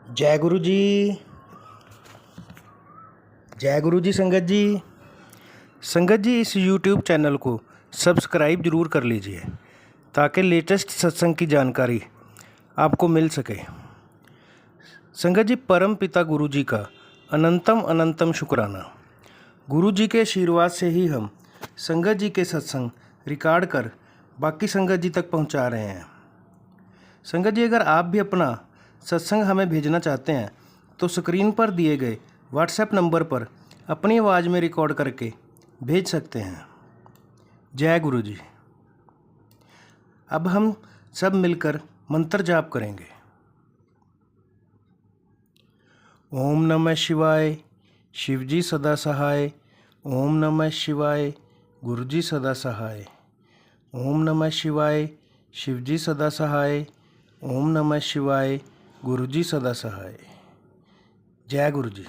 जय गुरु जी। जय गुरु जी। संगत जी इस YouTube चैनल को सब्सक्राइब ज़रूर कर लीजिए ताकि लेटेस्ट सत्संग की जानकारी आपको मिल सके। संगत जी, परम पिता गुरु जी का अनंतम अनंतम शुक्राना। गुरु जी के आशीर्वाद से ही हम संगत जी के सत्संग रिकॉर्ड कर बाकी संगत जी तक पहुंचा रहे हैं। संगत जी, अगर आप भी अपना सत्संग हमें भेजना चाहते हैं तो स्क्रीन पर दिए गए व्हाट्सएप नंबर पर अपनी आवाज़ में रिकॉर्ड करके भेज सकते हैं। जय गुरु जी। अब हम सब मिलकर मंत्र जाप करेंगे। ओम नमः शिवाय, शिव जी सदा सहाय। ओम नमः शिवाय, गुरु जी सदा सहाय। ओम नमः शिवाय, शिव जी सदा सहाय। ओम नमः शिवाय, गुरु जी सदा सहाय। जय गुरु जी।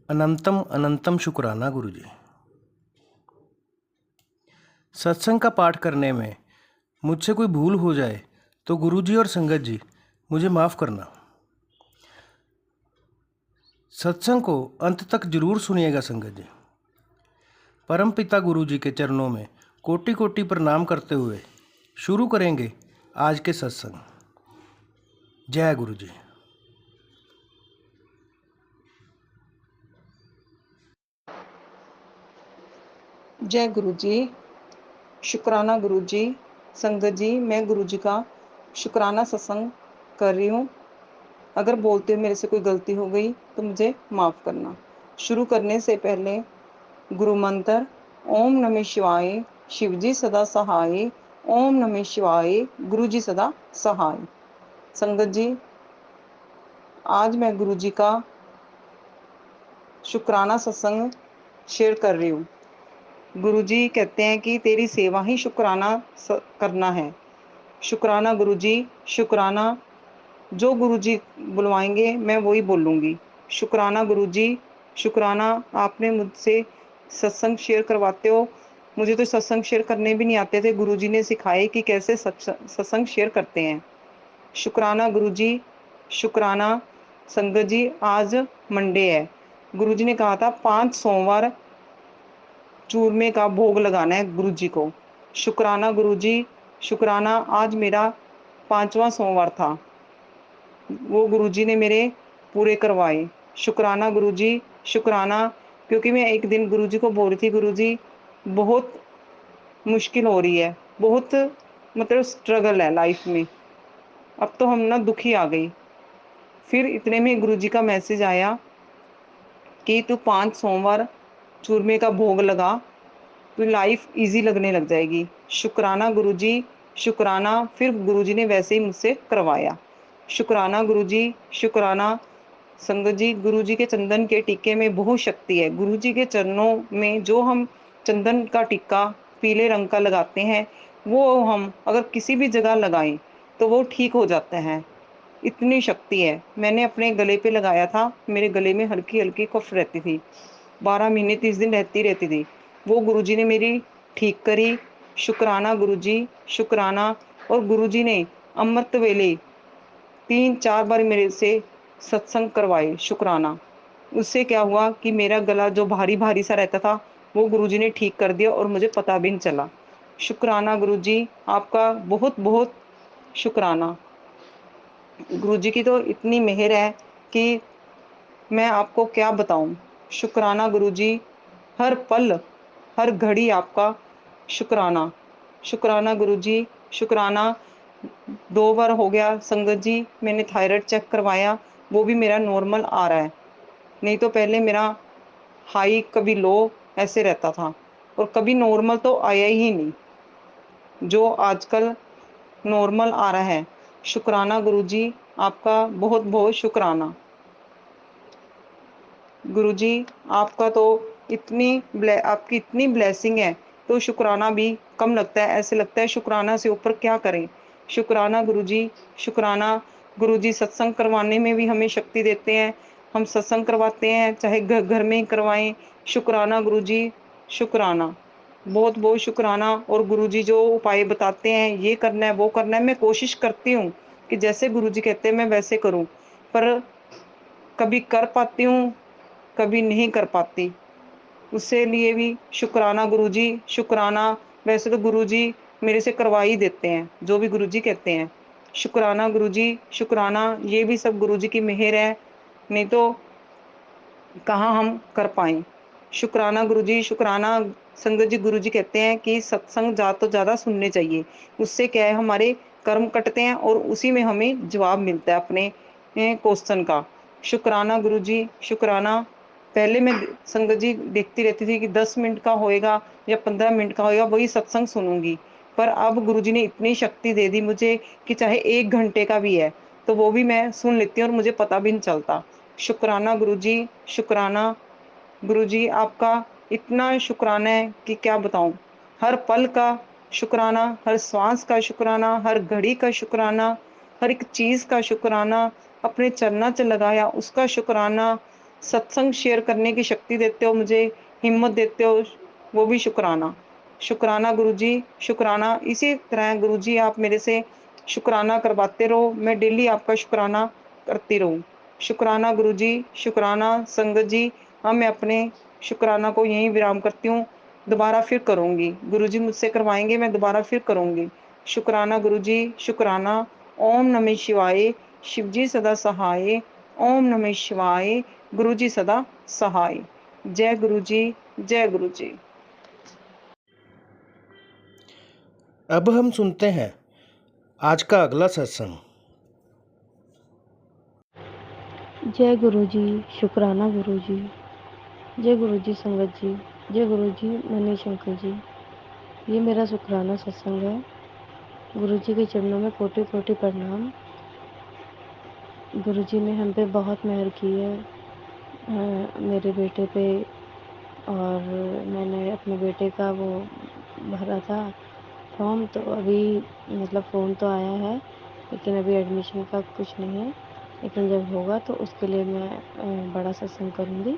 अनंतम अनंतम शुक्राना गुरु जी। सत्संग का पाठ करने में मुझसे कोई भूल हो जाए तो गुरु जी और संगत जी मुझे माफ़ करना। सत्संग को अंत तक जरूर सुनिएगा संगत जी। परम पिता गुरु जी के चरणों में कोटि कोटि प्रणाम करते हुए शुरू करेंगे आज के सत्संग। जय गुरु जी। जय गुरु जी। शुक्राना गुरु जी। संगत जी, मैं गुरु जी का शुक्राना सत्संग कर रही हूँ। अगर बोलते हुए मेरे से कोई गलती हो गई तो मुझे माफ़ करना। शुरू करने से पहले गुरु मंत्र ओम नमः शिवाय, शिव जी सदा सहाय। ओम नमः शिवाय, गुरु जी सदा सहाय। संगत जी, आज मैं गुरु जी का शुक्राना सत्संग शेयर कर रही हूँ। गुरु जी कहते हैं कि तेरी सेवा ही शुक्राना करना है। शुक्राना गुरु जी, शुक्राना। जो गुरु जी बुलवाएंगे मैं वही बोलूँगी। शुक्राना गुरु जी, शुक्राना। आपने मुझसे सत्संग शेयर करवाते हो। मुझे तो सत्संग शेयर करने भी नहीं आते थे। गुरु जी ने सिखाए कि कैसे सत्संग शेयर करते हैं। शुक्राना गुरु जी, शुक्राना। संगत जी, आज मंडे है। गुरु जी ने कहा था 5 सोमवार चूरमे का भोग लगाना है गुरु जी को। शुक्राना गुरु जी, शुक्राना। आज मेरा 5वां सोमवार था, वो गुरु जी ने मेरे पूरे करवाए। शुक्राना गुरु जी, शुक्राना। क्योंकि मैं एक दिन गुरु जी को बोल रही थी, गुरु जी बहुत मुश्किल हो रही है, बहुत मतलब स्ट्रगल है लाइफ में, अब तो हम ना दुखी आ गई। फिर इतने में गुरु जी का मैसेज आया कि तू 5 सोमवार चूरमे का भोग लगा तो लाइफ इजी लगने लग जाएगी। शुक्राना गुरु जी, शुक्राना। फिर गुरु जी ने वैसे ही मुझसे करवाया। शुक्राना गुरु जी, शुक्राना। संगत जी, गुरु जी के चंदन के टीके में बहुत शक्ति है। गुरु जी के चरणों में जो हम चंदन का टीका पीले रंग का लगाते हैं, वो हम अगर किसी भी जगह लगाएं तो वो ठीक हो जाता है। इतनी शक्ति है। मैंने अपने गले पे लगाया था, मेरे गले में हल्की हल्की कफ रहती थी, 12 महीने 30 दिन रहती थी। वो गुरुजी ने मेरी ठीक करी। शुक्राना गुरुजी, शुक्राना। और गुरुजी ने अमृत वेले 3-4 बार मेरे से सत्संग करवाए। शुक्राना। उससे क्या हुआ कि मेरा गला जो भारी भारी सा रहता था वो गुरुजी ने ठीक कर दिया और मुझे पता भी नहीं चला। शुक्राना गुरुजी, आपका बहुत बहुत शुक्राना। गुरुजी की तो इतनी मेहर है कि मैं आपको क्या बताऊं। शुक्राना गुरुजी, हर पल हर घड़ी आपका शुक्राना। शुक्राना गुरुजी, शुक्राना। 2 बार हो गया संगत जी, मैंने थायराइड चेक करवाया, वो भी मेरा नॉर्मल आ रहा है। नहीं तो पहले मेरा हाई कभी लो ऐसे रहता था और कभी नॉर्मल तो आया ही नहीं, जो आजकल नॉर्मल आ रहा है। शुक्राना गुरुजी, आपका बहुत बहुत शुक्राना। गुरुजी, आपका तो आपकी इतनी ब्लेसिंग है तो शुक्राना भी कम लगता है। ऐसे लगता है शुक्राना से ऊपर क्या करें। शुक्राना गुरुजी, शुक्राना। गुरुजी सत्संग करवाने में भी हमें शक्ति देते हैं। हम सत्संग करवाते हैं चाहे घर में ही करवाएं। शुक्राना गुरुजी, शुक्राना। बहुत बहुत शुक्राना। और गुरुजी जो उपाय बताते हैं, ये करना है वो करना है, मैं कोशिश करती हूँ कि जैसे गुरुजी कहते हैं मैं वैसे करूँ, पर कभी कर पाती हूँ, कभी नहीं कर पाती। उससे लिए भी शुक्राना गुरुजी, शुक्राना। वैसे तो गुरुजी मेरे से करवा ही देते हैं, जो भी गुरुजी कहते हैं। शुक्राना गुरुजी, शुक्राना, ये भी सब गुरुजी की मेहर है, नहीं तो कहाँ हम कर पाएँ। शुक्राना गुरुजी, शुक्राना। संगत जी, गुरुजी कहते हैं कि सत्संग ज़्यादा तो ज़्यादा सुनने चाहिए। उससे क्या है, हमारे कर्म कटते हैं और उसी में हमें जवाब मिलता है अपने क्वेश्चन का। शुक्राना गुरुजी, शुक्राना। पहले मैं संगत जी देखती रहती थी कि 10 मिनट का होएगा या 15 मिनट का होएगा, वही सत्संग सुनूँगी। पर अब गुरुजी ने इतनी शक्ति दे दी मुझे कि चाहे 1 घंटे का भी है, तो वो भी मैं सुन लेती हूँ और मुझे पता भी नहीं चलता। शुक्राना गुरुजी, शुक्राना। गुरुजी आपका इतना शुक्राना है कि क्या बताऊँ। हर पल का शुक्राना, हर श्वास का शुक्राना, हर घड़ी का शुक्राना, हर एक चीज़ का शुक्राना, अपने चरणों च लगाया उसका शुक्राना, सत्संग शेयर करने की शक्ति देते हो मुझे, हिम्मत देते हो, वो भी शुक्राना। शुक्राना गुरुजी, शुक्राना। इसी तरह गुरुजी आप मेरे से शुक्राना करवाते रहो, मैं डेली आपका शुक्राना करती रहूँ। शुक्राना गुरुजी, शुक्राना। संगत जी, अब मैं अपने शुक्राना को यहीं विराम करती हूँ, दोबारा फिर करूँगी। गुरुजी मुझसे करवाएँगे, मैं दोबारा फिर करूँगी। शुक्राना गुरुजी, शुक्राना। ओम नमः शिवाय, शिव जी सदा सहाय। ओम नमः शिवाय, गुरुजी सदा सहाय। जय गुरुजी, जय गुरुजी। अब हम सुनते हैं आज का अगला सत्संग। जय गुरुजी, शुक्राना गुरुजी। जय गुरुजी संगत जी, जय गुरुजी मनीष अंकल जी। ये मेरा शुक्राना सत्संग है। गुरुजी के चरणों में कोटि कोटि प्रणाम। गुरुजी ने हम पे बहुत मेहर की है, मेरे बेटे पे। और मैंने अपने बेटे का वो भरा था फॉर्म, तो अभी मतलब फ़ोन तो आया है, लेकिन अभी एडमिशन का कुछ नहीं है। लेकिन जब होगा तो उसके लिए मैं बड़ा सत्संग करूँगी।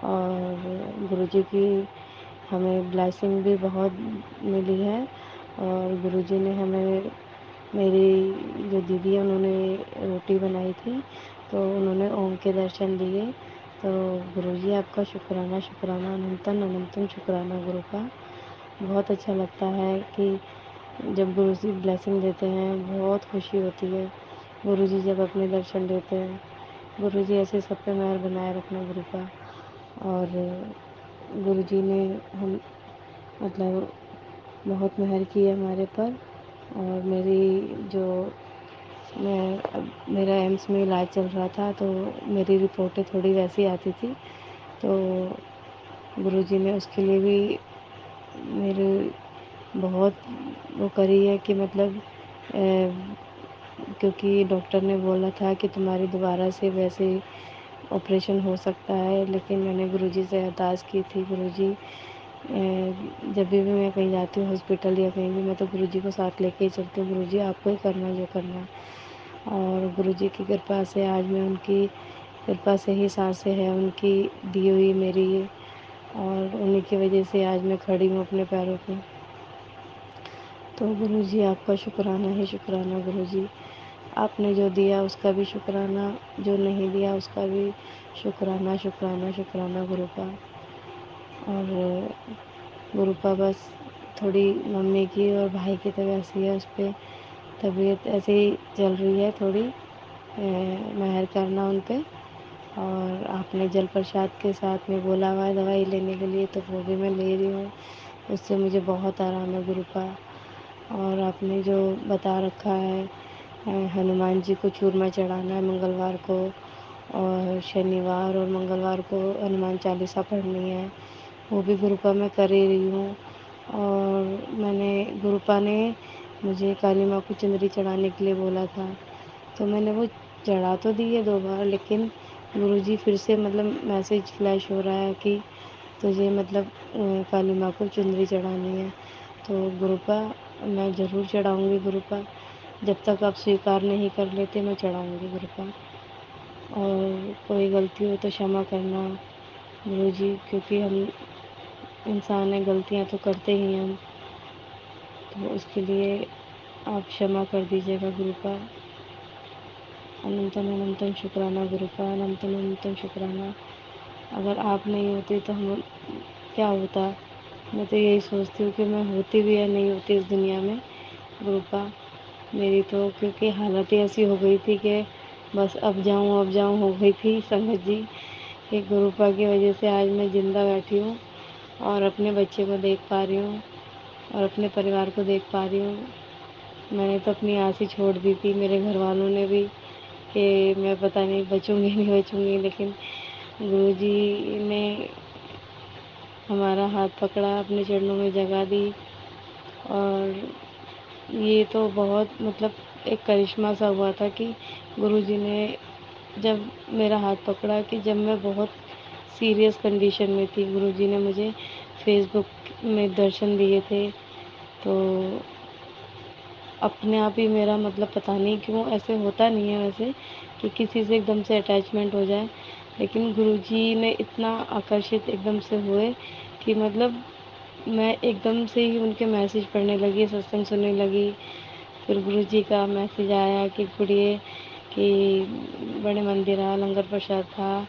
और गुरुजी की हमें ब्लेसिंग भी बहुत मिली है। और गुरुजी ने हमें, मेरी जो दीदी है उन्होंने रोटी बनाई थी, तो उन्होंने ओम के दर्शन दिए। तो गुरुजी आपका शुक्राना, शुक्राना, अनंतन अनंतन शुक्राना गुरु का। बहुत अच्छा लगता है कि जब गुरुजी ब्लेसिंग देते हैं, बहुत खुशी होती है। गुरुजी जब अपने दर्शन देते हैं, गुरुजी ऐसे सब पे मेहर बनाए रखना गुरु का। और गुरुजी ने हम मतलब बहुत मेहर की है हमारे पर। और मेरी जो मैं अब मेरा एम्स में इलाज चल रहा था, तो मेरी रिपोर्टें थोड़ी वैसी आती थी, तो गुरुजी ने उसके लिए भी मेरे बहुत वो करी है कि मतलब क्योंकि डॉक्टर ने बोला था कि तुम्हारी दोबारा से वैसे ऑपरेशन हो सकता है। लेकिन मैंने गुरुजी से अरदास की थी, गुरुजी जब भी मैं कहीं जाती हूँ हॉस्पिटल या कहीं भी, मैं तो गुरुजी को साथ लेके ही चलती हूँ। गुरुजी आपको ही करना जो करना है। और गुरुजी की कृपा से आज मैं उनकी कृपा से ही सांसें है उनकी दी हुई मेरी, और उन्हीं की वजह से आज मैं खड़ी हूँ अपने पैरों पे। तो गुरुजी आपका शुक्राना है, शुक्राना गुरुजी। आपने जो दिया उसका भी शुक्राना, जो नहीं दिया उसका भी शुक्राना, शुक्राना, शुक्राना गुरु का। और गुरु का बस थोड़ी मम्मी की और भाई की तबीयत ऐसी है, उस पर तबीयत ऐसे ही चल रही है थोड़ी, मेहर करना उन पे। और आपने जल प्रसाद के साथ में बोला हुआ है दवाई लेने के लिए, तो वो भी मैं ले रही हूँ, उससे मुझे बहुत आराम है गुरु का। और आपने जो बता रखा है हनुमान जी को चूरमा चढ़ाना है मंगलवार को, और शनिवार और मंगलवार को हनुमान चालीसा पढ़नी है, वो भी गुरुपा मैं कर ही रही हूँ। और मैंने गुरुपा ने मुझे काली माँ को चुनरी चढ़ाने के लिए बोला था, तो मैंने वो चढ़ा तो दी है 2 बार, लेकिन गुरुजी फिर से मतलब मैसेज फ्लैश हो रहा है कि तुझे मतलब काली माँ को चुनरी चढ़ानी है। तो गुरुपा मैं ज़रूर चढ़ाऊँगी गुरुपा, जब तक आप स्वीकार नहीं कर लेते मैं चढ़ाऊँगी गुरुपा। और कोई गलती हो तो क्षमा करना गुरुजी, क्योंकि हम इंसान हैं, गलतियाँ तो करते ही हैं हम, तो उसके लिए आप क्षमा कर दीजिएगा गुरुपा। अनंतन अनंतन शुक्राना गुरु का, अनंतन अनंतन शुक्राना। अगर आप नहीं होते तो हम क्या होता। मैं तो यही सोचती हूँ कि मैं होती भी या नहीं होती इस दुनिया में गुरु का। मेरी तो क्योंकि हालत ही ऐसी हो गई थी कि बस अब जाऊँ हो गई थी संगत जी, कि गुरुपा की वजह से आज मैं ज़िंदा बैठी हूँ और अपने बच्चे को देख पा रही हूँ और अपने परिवार को देख पा रही हूँ। मैंने तो अपनी आस ही छोड़ दी थी, मेरे घर वालों ने भी, कि मैं पता नहीं बचूँगी नहीं बचूँगी, लेकिन गुरुजी ने हमारा हाथ पकड़ा, अपने चरणों में जगह दी। और ये तो बहुत मतलब एक करिश्मा सा हुआ था कि गुरुजी ने जब मेरा हाथ पकड़ा, कि जब मैं बहुत सीरियस कंडीशन में थी, गुरुजी ने मुझे फेसबुक में दर्शन दिए थे। तो अपने आप ही मेरा मतलब पता नहीं क्यों, ऐसे होता नहीं है वैसे कि किसी से एकदम से अटैचमेंट हो जाए, लेकिन गुरुजी ने इतना आकर्षित एकदम से हुए कि मतलब मैं एकदम से ही उनके मैसेज पढ़ने लगी, सत्संग सुनने लगी। फिर गुरुजी का मैसेज आया कि गुड़िए कि बड़े मंदिर आ, लंगर प्रसाद था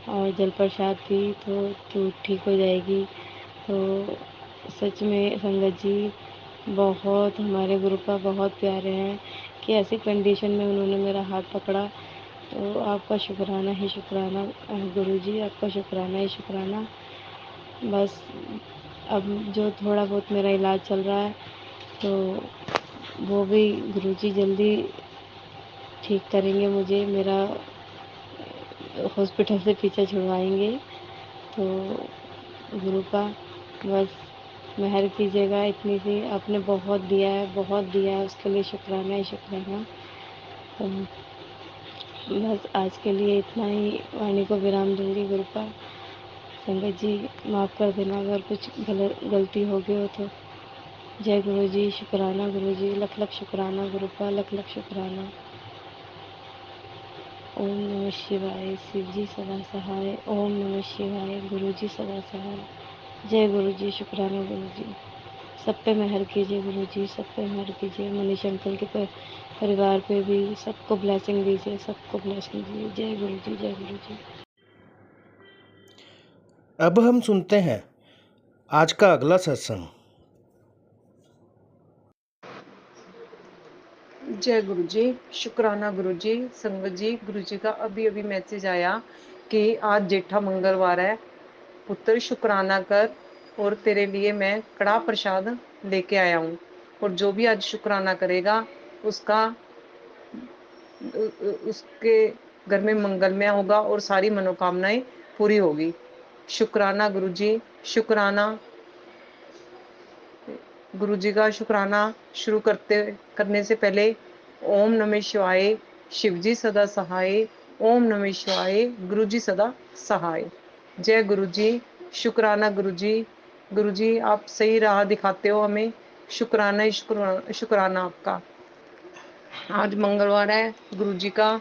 और जल प्रसाद थी, तो तू ठीक हो जाएगी। तो सच में संगत जी बहुत हमारे गुरु का बहुत प्यारे हैं कि ऐसी कंडीशन में उन्होंने मेरा हाथ पकड़ा। तो आपका शुक्राना ही शुक्राना गुरुजी, आपका शुक्राना ही शुक्राना। बस अब जो थोड़ा बहुत मेरा इलाज चल रहा है, तो वो भी गुरुजी जल्दी ठीक करेंगे मुझे, मेरा हॉस्पिटल से पीछा छुड़वाएंगे। तो गुरु का बस मेहर कीजिएगा इतनी सी, आपने बहुत दिया है, उसके लिए शुक्राना ही शुक्राना। तो बस आज के लिए इतना ही वाणी को विराम दूंगी गुरु का। संगत जी माफ़ कर देना अगर कुछ गलती हो गई हो तो। जय गुरु जी, शुक्राना गुरु जी, लख लख शुक्राना गुरु का, लख लख शुक्राना। ओम नमः शिवाय, शिव जी सदा सहाय। ओम नमः शिवाय, गुरु जी सदा सहाय। जय गुरु जी, शुक्राना गुरु जी। सब पे मेहर कीजिए गुरु जी, सब पे मेहर कीजिए। मनीष अंकल के परिवार पे भी सबको ब्लेसिंग दीजिए, सबको ब्लेसिंग दीजिए। जय गुरु जी, जय गुरु जी। अब हम सुनते हैं आज का अगला सत्संग। जय गुरु जी, शुक्राना गुरु जी। संगत जी, गुरु जी का अभी अभी मैसेज आया कि आज जेठा मंगलवार है, पुत्र शुक्राना कर और तेरे लिए मैं कड़ा प्रसाद लेके आया हूँ। और जो भी आज शुक्राना करेगा उसका उसके घर में मंगलमय होगा और सारी मनोकामनाएं पूरी होगी। शुक्राना गुरु जी, शुक्राना। गुरु जी का शुक्राना शुरू करने से पहले ओम नमः शिवाय, शिव जी सदा सहाय। ओम नमः शिवाय, गुरु जी सदा सहाय। जय गुरु जी, शुक्राना गुरु जी। गुरु जी आप सही राह दिखाते हो हमें, शुक्राना ही शुक्राना आपका। आज मंगलवार है, गुरु जी का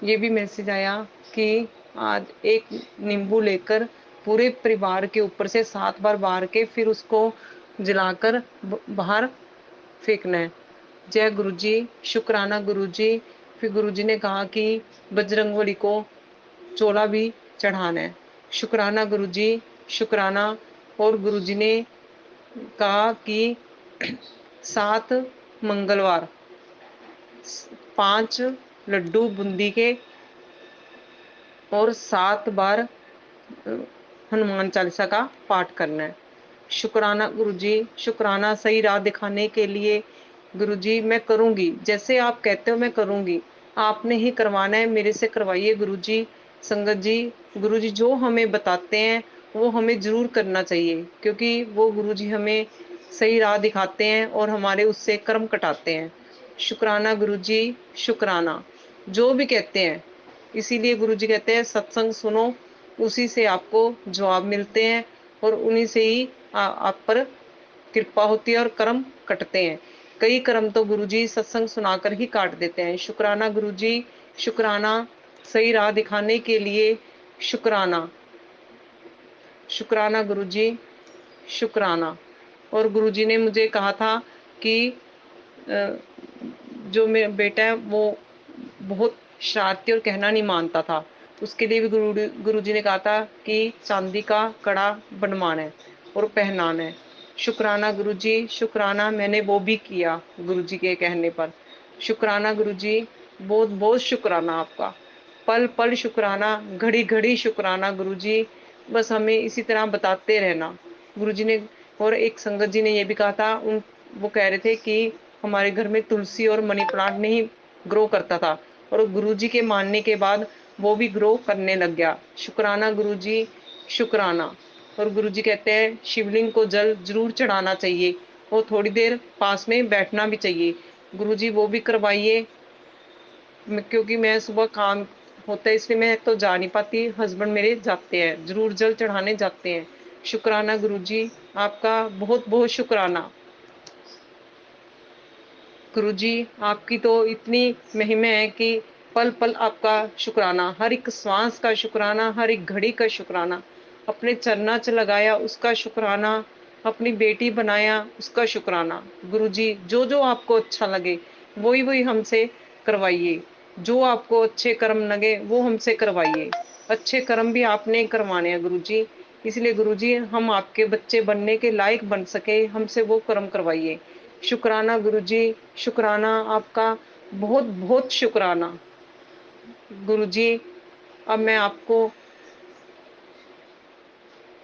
ये भी मैसेज आया कि आज एक नींबू लेकर पूरे परिवार के ऊपर से 7 बार बार के फिर उसको जलाकर बाहर फेंकना है। जय गुरु जी, शुक्राना गुरु जी। फिर गुरु जी ने कहा कि बजरंगबली को चोला भी चढ़ाना है। शुक्राना गुरु जी, शुक्राना। और गुरु जी ने कहा कि 7 मंगलवार 5 लड्डू बूंदी के और 7 बार हनुमान चालीसा का पाठ करना है। शुक्राना गुरु जी, शुक्राना। सही राह दिखाने के लिए गुरु जी मैं करूंगी, जैसे आप कहते हो मैं करूंगी। आपने ही करवाना है, मेरे से करवाइए गुरु जी। संगत जी, गुरु जी जो हमें बताते हैं वो हमें जरूर करना चाहिए, क्योंकि वो गुरु जी हमें सही राह दिखाते हैं और हमारे उससे कर्म कटाते हैं। शुक्राना गुरु जी, शुक्राना। जो भी कहते हैं, इसीलिए गुरु जी कहते हैं सत्संग सुनो, उसी से आपको जवाब मिलते हैं और उन्हीं से ही आप पर कृपा होती है और कर्म कटते हैं। कई कर्म तो गुरु जी सत्संग सुनाकर ही काट देते हैं। शुक्राना गुरु जी, शुक्राना। सही राह दिखाने के लिए शुक्राना, शुक्राना गुरु जी, शुक्राना। और गुरु जी ने मुझे कहा था कि जो मेरा बेटा है वो बहुत शरारती और कहना नहीं मानता था। उसके लिए भी गुरुजी ने कहा था कि चांदी का कड़ा बनवाना है और पहनाना है। शुक्राना गुरुजी, शुक्राना, मैंने वो भी किया गुरुजी के कहने पर। शुक्राना गुरुजी, बहुत बहुत शुक्राना आपका। पल पल शुक्राना, घड़ी घड़ी शुक्राना गुरुजी। बस हमें इसी तरह बताते रहना गुरुजी ने। और एक संगत जी ने ये भी कहा था, वो कह रहे थे कि हमारे घर में तुलसी और मनी प्लांट नहीं ग्रो करता था, और गुरुजी के मानने के बाद वो भी ग्रो करने लग गया। शुक्राना गुरुजी, शुक्राना। और गुरुजी कहते हैं शिवलिंग को जल जरूर चढ़ाना चाहिए और थोड़ी देर पास में बैठना भी चाहिए। गुरुजी वो भी करवाइए, क्योंकि मैं सुबह काम होता है इसलिए मैं तो जा नहीं पाती, हस्बैंड मेरे जाते हैं, जरूर जल चढ़ाने जाते हैं। शुक्राना गुरुजी, आपका बहुत बहुत शुक्राना। गुरुजी आपकी तो इतनी महिमा है कि पल पल आपका शुक्राना, हर एक श्वास का शुक्राना, हर एक घड़ी का शुक्राना। अपने चरना च लगाया उसका शुक्राना, अपनी बेटी बनाया उसका शुक्राना। गुरुजी जो जो आपको अच्छा लगे वही वही हमसे करवाइए, जो आपको अच्छे कर्म लगे वो हमसे करवाइए। अच्छे कर्म भी आपने करवाने हैं गुरुजी, इसलिए गुरुजी हम आपके बच्चे बनने के लायक बन सके, हमसे वो कर्म करवाइए। शुक्राना गुरुजी, शुक्राना आपका, बहुत बहुत शुक्राना। गुरुजी अब मैं आपको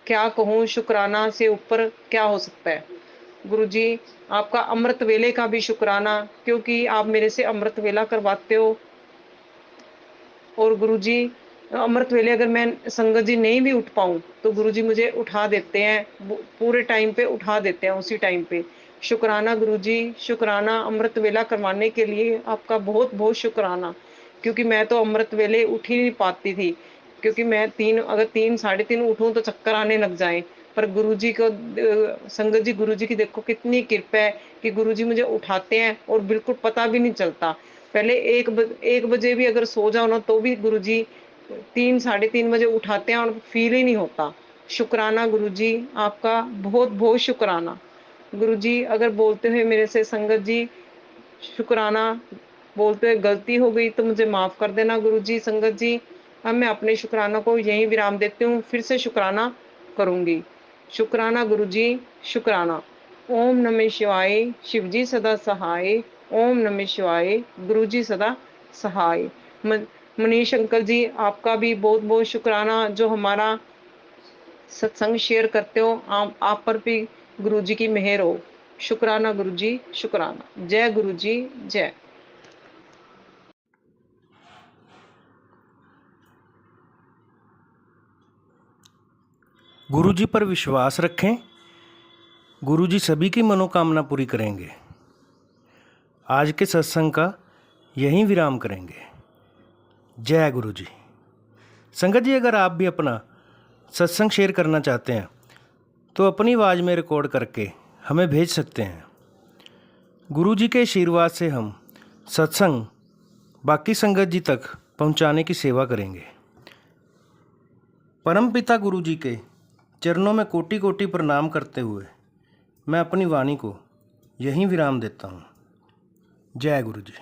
क्या कहूँ, शुक्राना से ऊपर क्या हो सकता है। गुरुजी आपका अमृत वेले का भी शुक्राना, क्योंकि आप मेरे से अमृत वेला करवाते हो। और गुरुजी अमृत वेले अगर मैं संगत जी नहीं भी उठ पाऊँ तो गुरुजी मुझे उठा देते हैं, पूरे टाइम पे उठा देते हैं, उसी टाइम पे। शुक्राना गुरुजी, शुक्राना, अमृत वेला करवाने के लिए आपका बहुत बहुत शुक्राना। क्योंकि मैं तो अमृत वेले उठ ही नहीं पाती थी, क्योंकि मैं अगर 3 साढ़े 3 उठूं तो चक्कर आने लग जाए। पर गुरुजी को संगत जी, गुरुजी की देखो कितनी कृपा है कि गुरुजी मुझे उठाते हैं और बिल्कुल पता भी नहीं चलता। पहले 1 बजे भी अगर सो जाओ ना तो भी गुरुजी 3 साढ़े 3 बजे उठाते हैं और फील ही नहीं होता। शुक्राना गुरुजी, आपका बहुत बहुत शुक्राना। गुरुजी अगर बोलते हुए मेरे से संगत जी शुक्राना बोलते हुए गलती हो गई तो मुझे माफ कर देना गुरुजी। संगत जी अब मैं अपने शुक्राना को यहीं विराम देती हूँ, फिर से शुक्राना करूंगी। शुक्राना गुरुजी, शुक्राना। ओम नमः शिवाय, शिवजी सदा सहाय। ओम नमः शिवाय, गुरुजी सदा सहाय। मनीष अंकल जी आपका भी बहुत बहुत शुक्राना, जो हमारा सत्संग शेयर करते हो। आप पर भी गुरुजी की मेहर हो। शुक्राना गुरुजी, शुक्राना। जय गुरुजी, जय। गुरुजी पर विश्वास रखें, गुरुजी सभी की मनोकामना पूरी करेंगे। आज के सत्संग का यहीं विराम करेंगे। जय गुरुजी। संगत जी, अगर आप भी अपना सत्संग शेयर करना चाहते हैं तो अपनी आवाज़ में रिकॉर्ड करके हमें भेज सकते हैं। गुरुजी के आशीर्वाद से हम सत्संग बाकी संगत जी तक पहुंचाने की सेवा करेंगे। परमपिता गुरुजी के चरणों में कोटि कोटि प्रणाम करते हुए मैं अपनी वाणी को यहीं विराम देता हूँ। जय गुरुजी।